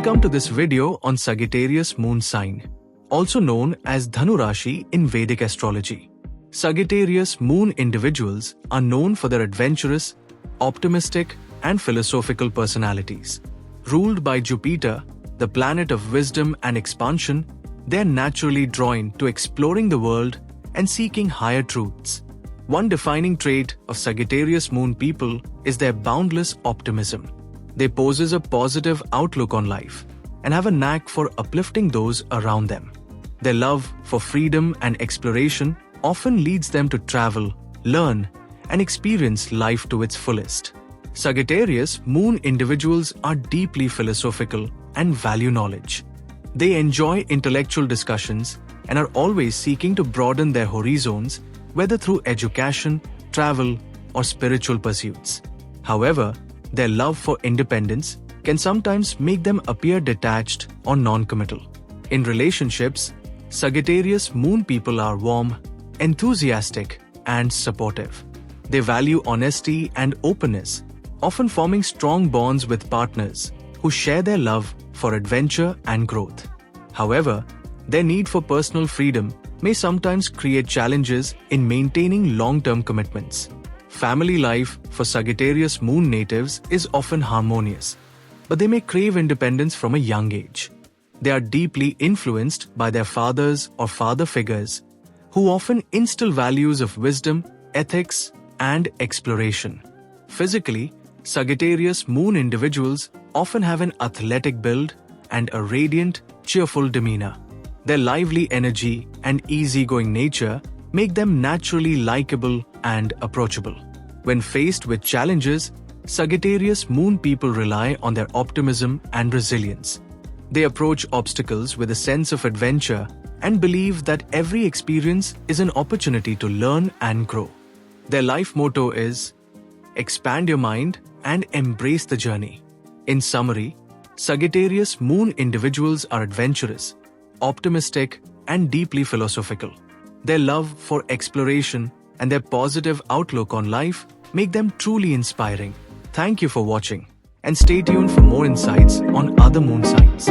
Welcome to this video on Sagittarius Moon Sign, also known as Dhanu Rashi in Vedic astrology. Sagittarius Moon individuals are known for their adventurous, optimistic, and philosophical personalities. Ruled by Jupiter, the planet of wisdom and expansion, they are naturally drawn to exploring the world and seeking higher truths. One defining trait of Sagittarius Moon people is their boundless optimism. They possess a positive outlook on life and have a knack for uplifting those around them. Their love for freedom and exploration often leads them to travel, learn, and experience life to its fullest. Sagittarius Moon individuals are deeply philosophical and value knowledge. They enjoy intellectual discussions and are always seeking to broaden their horizons, whether through education, travel, or spiritual pursuits. However, their love for independence can sometimes make them appear detached or non-committal. In relationships, Sagittarius Moon people are warm, enthusiastic, and supportive. They value honesty and openness, often forming strong bonds with partners who share their love for adventure and growth. However, their need for personal freedom may sometimes create challenges in maintaining long-term commitments. Family life for Sagittarius Moon natives is often harmonious, but they may crave independence from a young age. They are deeply influenced by their fathers or father figures, who often instill values of wisdom, ethics, and exploration. Physically, Sagittarius Moon individuals often have an athletic build and a radiant, cheerful demeanor. Their lively energy and easygoing nature make them naturally likable and approachable. When faced with challenges, Sagittarius Moon people rely on their optimism and resilience. They approach obstacles with a sense of adventure and believe that every experience is an opportunity to learn and grow. Their life motto is, "Expand your mind and embrace the journey." In summary, Sagittarius Moon individuals are adventurous, optimistic, and deeply philosophical. Their love for exploration and their positive outlook on life make them truly inspiring. Thank you for watching, and stay tuned for more insights on other moon signs.